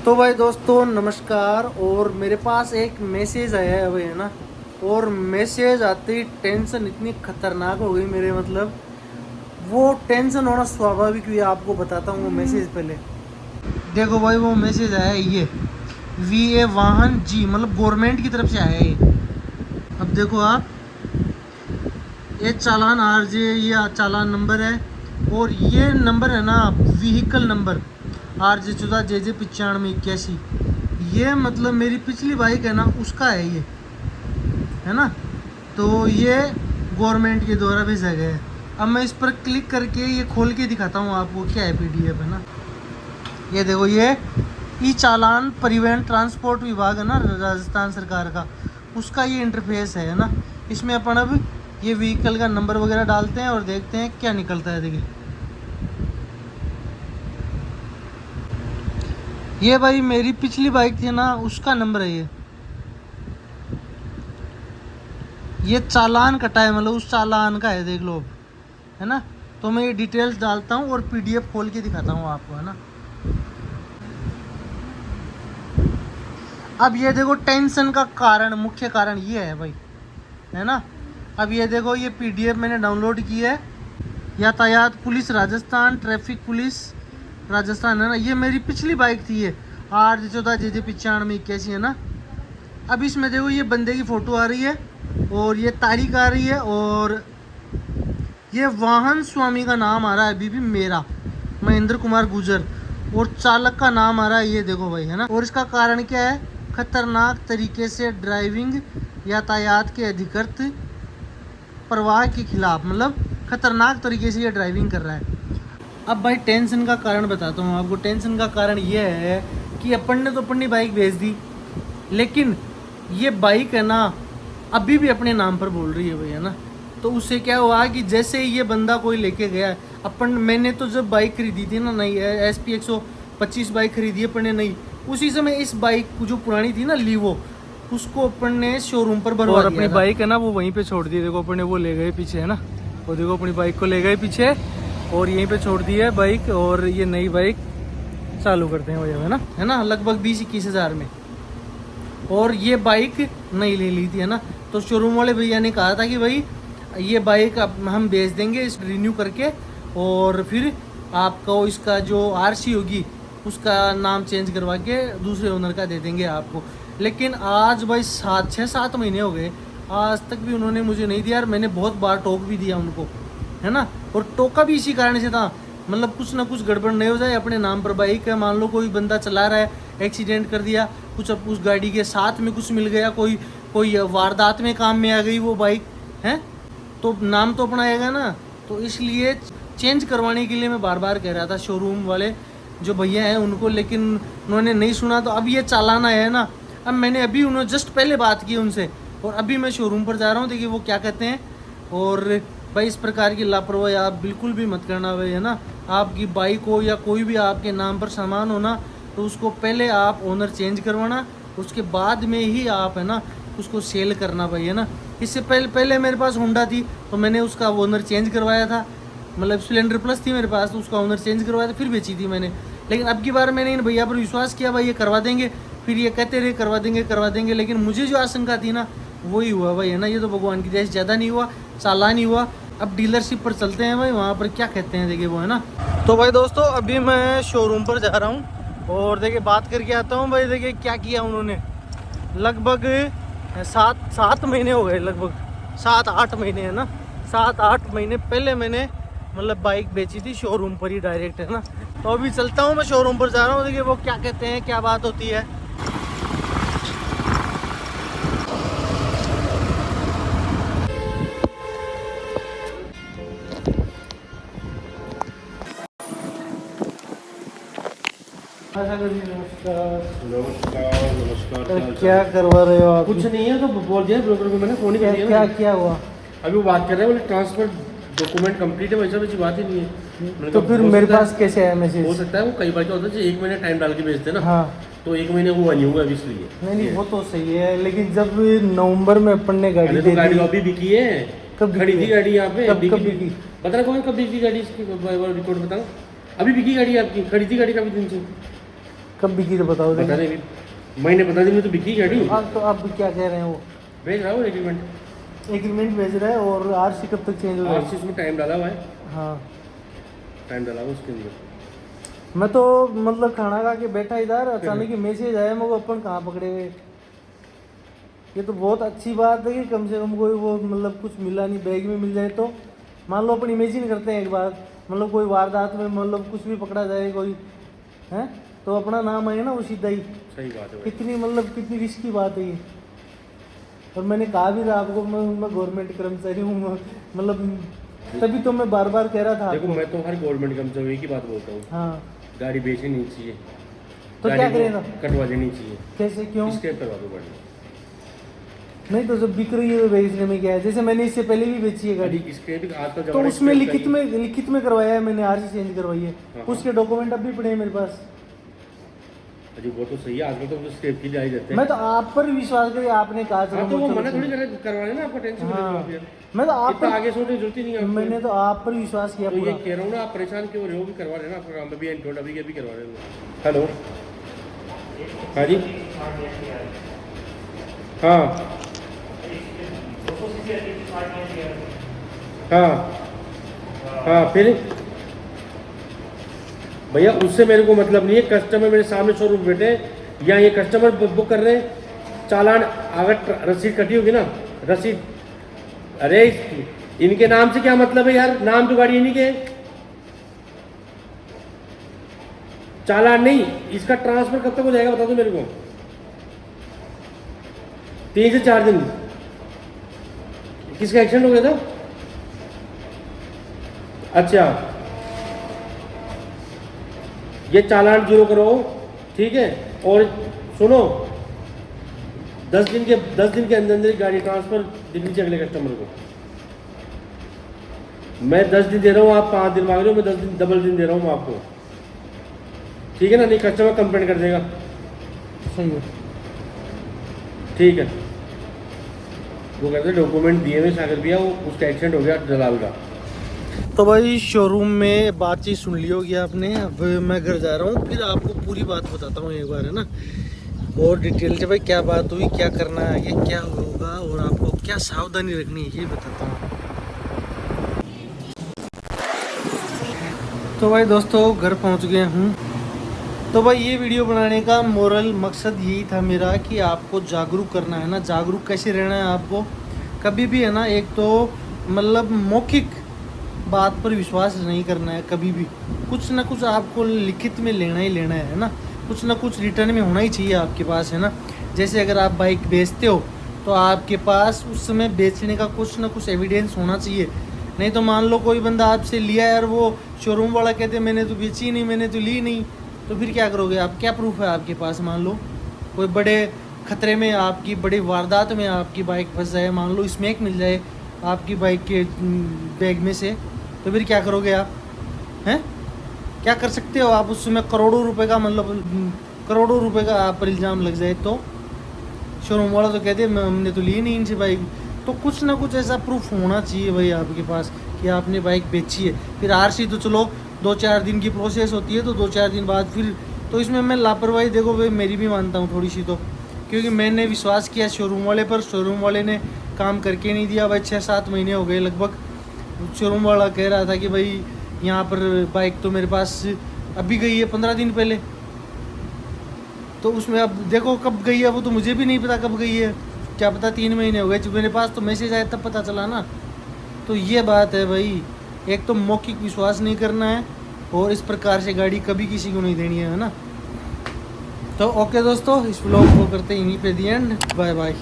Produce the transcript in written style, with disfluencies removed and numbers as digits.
तो भाई दोस्तों नमस्कार। और मेरे पास एक मैसेज आया है भाई, है ना। और मैसेज आते ही टेंशन इतनी खतरनाक हो गई मेरे, मतलब वो टेंशन होना स्वाभाविक भी है। आपको बताता हूँ वो मैसेज पहले देखो भाई। वो मैसेज आया है ये VA वाहन जी, मतलब गवर्नमेंट की तरफ से आया है ये। अब देखो आप, ये चालान RJ, ये चालान नंबर है। और ये नंबर है ना व्हीकल नंबर RJ14JJ9581। ये मतलब मेरी पिछली बाइक है ना उसका है ये, है ना। तो ये गवर्नमेंट के द्वारा भेजा गया है। अब मैं इस पर क्लिक करके ये खोल के दिखाता हूँ आपको क्या है PDF, है ना। ये देखो, ये ई चालान परिवहन ट्रांसपोर्ट विभाग है ना राजस्थान सरकार का, उसका ये इंटरफेस है ना। इसमें अपन अब ये व्हीकल का नंबर वगैरह डालते हैं और देखते हैं क्या निकलता है। देखिए ये भाई मेरी पिछली बाइक थी ना उसका नंबर है ये चालान कटा है, मतलब उस चालान का है, देख लो अब, है ना। तो मैं ये डिटेल्स डालता हूँ और PDF खोल के दिखाता हूँ आपको, है ना। अब ये देखो टेंशन का कारण, मुख्य कारण ये है भाई, है ना। अब ये देखो, ये PDF मैंने डाउनलोड की है। यातायात police Rajasthan, traffic police Rajasthan, है ना। ये मेरी पिछली बाइक थी ये RJ14JJ9581, है ना। अब इसमें देखो ये बंदे की फ़ोटो आ रही है और ये तारीख आ रही है और ये वाहन स्वामी का नाम आ रहा है अभी भी मेरा, महेंद्र कुमार गुजर। और चालक का नाम आ रहा है ये देखो भाई, है ना। और इसका कारण क्या है? खतरनाक तरीके से ड्राइविंग, यातायात के अधिकृत प्रवाह के खिलाफ, मतलब खतरनाक तरीके से ये ड्राइविंग कर रहा है। अब भाई टेंशन का कारण बताता हूँ आपको। टेंशन का कारण ये है कि अपन ने तो अपनी बाइक भेज दी, लेकिन ये बाइक है ना अभी भी अपने नाम पर बोल रही है भाई, है ना। तो उससे क्या हुआ कि जैसे ही ये बंदा कोई लेके गया, मैंने तो जब बाइक खरीदी थी ना नई SP 125 बाइक खरीदी है अपन ने नई, उसी समय इस बाइक जो पुरानी थी ना लीवो, उसको अपन ने शोरूम पर भरवा दिया। अपनी बाइक है ना वो वहीं पे छोड़ दी। देखो अपन ने वो ले गए पीछे, है ना। वो देखो अपनी बाइक को ले गए पीछे और यहीं पे छोड़ दी है बाइक। और ये नई बाइक चालू करते हैं भैया, है ना, लगभग 20-21 हज़ार में। और ये बाइक नई ले ली थी, है ना। तो शोरूम वाले भैया ने कहा था कि भाई ये बाइक अब हम बेच देंगे इस रिन्यू करके, और फिर आपको इसका जो RC होगी उसका नाम चेंज करवा के दूसरे ओनर का दे देंगे आपको। लेकिन आज भाई 6-7 महीने हो गए, आज तक भी उन्होंने मुझे नहीं दिया। यार मैंने बहुत बार टोक भी दिया उनको, है ना। और टोका भी इसी कारण से था, मतलब कुछ ना कुछ गड़बड़ नहीं हो जाए। अपने नाम पर बाइक है, मान लो कोई बंदा चला रहा है, एक्सीडेंट कर दिया, कुछ अब उस गाड़ी के साथ में कुछ मिल गया, कोई वारदात में काम में आ गई वो बाइक, है तो नाम तो अपना आएगा ना। तो इसलिए चेंज करवाने के लिए मैं बार बार कह रहा था शोरूम वाले जो भैया हैं उनको, लेकिन उन्होंने नहीं सुना। तो अब ये चालान आया है ना, अब मैंने अभी उन्होंने जस्ट पहले बात की उनसे, और अभी मैं शोरूम पर जा रहा हूँ, देखिए वो क्या कहते हैं। और भाई इस प्रकार की लापरवाही आप बिल्कुल भी मत करना भाई, है ना। आपकी बाइक हो या कोई भी आपके नाम पर सामान हो ना, तो उसको पहले आप ओनर चेंज करवाना, उसके बाद में ही आप, है ना, उसको सेल करना भाई, है ना। इससे पहले मेरे पास होंडा थी तो मैंने उसका ओनर चेंज करवाया था, मतलब स्प्लेंडर प्लस थी मेरे पास, तो उसका ओनर चेंज करवाया था, फिर बेची थी मैंने। लेकिन अब की बार मैंने इन भैया पर विश्वास किया, भाई ये करवा देंगे, फिर ये कहते रहे करवा देंगे, लेकिन मुझे जो आशंका थी ना वही हुआ भाई, है ना। ये तो भगवान की दया से ज़्यादा नहीं हुआ, चालान ही हुआ। अब डीलरशिप पर चलते हैं भाई, वहाँ पर क्या कहते हैं देखिए वो, है ना। तो भाई दोस्तों अभी मैं शोरूम पर जा रहा हूँ और देखिए बात करके आता हूँ भाई। देखिए क्या किया उन्होंने, लगभग 7 महीने हो गए, लगभग 7-8 महीने, है ना। 7-8 महीने पहले मैंने मतलब बाइक बेची थी शोरूम पर ही डायरेक्ट, है ना। तो अभी चलता हूँ, मैं शोरूम पर जा रहा हूँ, देखिए वो क्या कहते हैं, क्या बात होती है। नमस्कार। क्या करवा रहे हो आप? कुछ नहीं है, तो बोल दिया ब्रोकर को, मैंने फोन ही कर दिया। क्या हुआ? अभी वो बात कर रहे हैं, बोले ट्रांसफर डॉक्यूमेंट कंप्लीट है, वैसा वैसी बात ही नहीं है। तो फिर मेरे पास कैसे आया मैसेज? हो सकता है वो कई बार क्या होता है 1 महीने टाइम डाल के भेजते हैं ना। हाँ, तो 1 महीने हुआ नहीं होगा अभी, इसलिए। नहीं वो तो सही है, लेकिन जब नवंबर में अपन ने गाड़ी दे गाड़ी दी, अभी बिकी है, कब खड़ी थी गाड़ी यहाँ पे, कब बिकी? पता नहीं कौन कब बिकी गाड़ी, इसकी रिकॉर्ड बताओ। अभी बिकी गाड़ी आपकी, खड़ी थी गाड़ी काफी दिन से। कब बिकी तो बताओ बता दे मैंने बता दी मैं तो बिकी गाड़ी हाँ तो आप क्या कह रहे हैं वो भेज रहा हूँ एग्रीमेंट भेज रहा है और आरसी कब तक चेंज हो और जाएगी? इसमें टाइम डाला हुआ है, हाँ टाइम डाला हुआ उसके अंदर। मैं तो मतलब खाना खा के बैठा इधर अचानक ही मैसेज आया मेरे को अपन कहाँ पकड़े हुए। ये तो बहुत अच्छी बात है कि कम से कम कोई वो मतलब कुछ मिला नहीं, बैग में मिल जाए तो मान लो अपन इमेजिन करते हैं एक बार मतलब कोई वारदात में मतलब कुछ भी पकड़ा जाए कोई है तो अपना नाम आए ना वो सीधा ही। सही बात है भाई। कितनी मतलब कितनी रिस्क की बात है ये। और मैंने कहा भी था आपको मैं गवर्नमेंट कर्मचारी हूँ मतलब तभी तो मैं बार बार कह रहा था देखो आपको। मैं तो हर गवर्नमेंट कर्मचारी की बात बोलता हूँ, हाँ गाड़ी बेचनी नहीं चाहिए, तो गाड़ी क्या को करेगा? कटवा लेनी चाहिए, कैसे क्यों? स्क्रैप करवा दो गाड़ी। नहीं तो जब बिक रही है तो बेचने में क्या है, जैसे मैंने इससे पहले भी बेची है गाड़ी स्क्रैप आजकल तो जमाना उसमें scrap का ही- लिखित में करवाया है मैंने, आरसी चेंज करवाई है हाँ। उसके डॉक्यूमेंट अब भी पड़े हैं मेरे पास। अजी वो तो सही है, आजकल तो स्क्रैप की जाए जाते हैं। मैं तो आप पर विश्वास करिए, आपने कहा हाँ तो वो मना थोड़ी करवा लेना, आपका टेंशन हाँ नहीं लेना। मैं तो आप इतना पर आगे सोचने की जरूरत ही नहीं है आपको। मैंने तो आप पर विश्वास किया तो ये पूरा। कह रहा हूँ ना, आप परेशान क्यों हो रहे हो, भी करवा लेना आपका काम, अभी एंटोड अभी अभी करवा लेना। हेलो हाँ जी हाँ हाँ हाँ फिर भैया उससे मेरे को मतलब नहीं है, कस्टमर मेरे सामने शोरूम बैठे या ये कस्टमर बुक कर रहे हैं, चालान अगर रसीद कटी होगी ना, रसीद अरे इनके नाम से क्या मतलब है यार, नाम तो गाड़ी इन्हीं के है। चालान नहीं, इसका ट्रांसफर कब तक हो जाएगा बता दो मेरे को। 3 से 4 दिन। किसका एक्सीडेंट हो गया था? अच्छा ये चालान जीरो करो, ठीक है। और सुनो 10 दिन के अंदर अंदर गाड़ी ट्रांसफर देनी चाहिए अगले कस्टमर को। मैं 10 दिन दे रहा हूँ, आप 5 दिन मांग रहे हो, मैं 10 दिन डबल दिन दे रहा हूँ आपको, ठीक है ना? नहीं कस्टमर कंप्लेंट कर देगा। सही है ठीक है, वो कहते हैं डॉक्यूमेंट दिए हुए सागर भैया, वो उसका एक्सीडेंट हो गया दलाल का। तो भाई शोरूम में बातचीत सुन ली होगी आपने, अब मैं घर जा रहा हूँ, फिर आपको पूरी बात बताता हूँ एक बार, है ना, और डिटेल से भाई क्या बात हुई, क्या करना है आगे, क्या होगा और आपको क्या सावधानी रखनी है ये बताता हूँ। तो भाई दोस्तों घर पहुँच गए हूँ। तो भाई ये वीडियो बनाने का मोरल मकसद यही था मेरा कि आपको जागरूक करना है ना, जागरूक कैसे रहना है आपको कभी भी, है ना। एक तो मतलब मौखिक बात पर विश्वास नहीं करना है कभी भी, कुछ ना कुछ आपको लिखित में लेना ही लेना है ना, कुछ ना कुछ रिटर्न में होना ही चाहिए आपके पास, है ना। जैसे अगर आप बाइक बेचते हो तो आपके पास उस समय बेचने का कुछ ना कुछ एविडेंस होना चाहिए। नहीं तो मान लो कोई बंदा आपसे लिया यार, वो शोरूम वाला कहते मैंने तो बेची नहीं, मैंने तो ली नहीं, तो फिर क्या करोगे आप? क्या प्रूफ है आपके पास? मान लो कोई बड़े खतरे में आपकी, बड़ी वारदात में आपकी बाइक फंस जाए, मान लो स्मैक मिल जाए आपकी बाइक के बैग में से, तो फिर क्या करोगे आप? हैं क्या कर सकते हो आप? उस समय करोड़ों रुपए का मतलब करोड़ों रुपए का आप पर इल्ज़ाम लग जाए तो शोरूम वाला तो कहते हैं हमने तो ली नहीं इनसे बाइक। तो कुछ ना कुछ ऐसा प्रूफ होना चाहिए भाई आपके पास कि आपने बाइक बेची है। फिर आरसी तो चलो 2-4 दिन की प्रोसेस होती है, तो 2-4 दिन बाद फिर, तो इसमें मैं लापरवाही देखो भाई मेरी भी मानता हूँ थोड़ी सी, तो क्योंकि मैंने विश्वास किया शोरूम वाले पर, शोरूम वाले ने काम करके नहीं दिया भाई। 6-7 महीने हो गए लगभग, शोरूम वाला कह रहा था कि भाई यहाँ पर बाइक तो मेरे पास अभी गई है 15 दिन पहले, तो उसमें अब देखो कब गई है वो तो मुझे भी नहीं पता कब गई है, क्या पता 3 महीने हो गए जब मेरे पास तो मैसेज आया तब पता चला ना। तो ये बात है भाई, एक तो मौखिक विश्वास नहीं करना है और इस प्रकार से गाड़ी कभी किसी को नहीं देनी है ना। तो ओके दोस्तों, इस व्लॉग को करते हैं यहीं पे दी एंड, बाय बाय।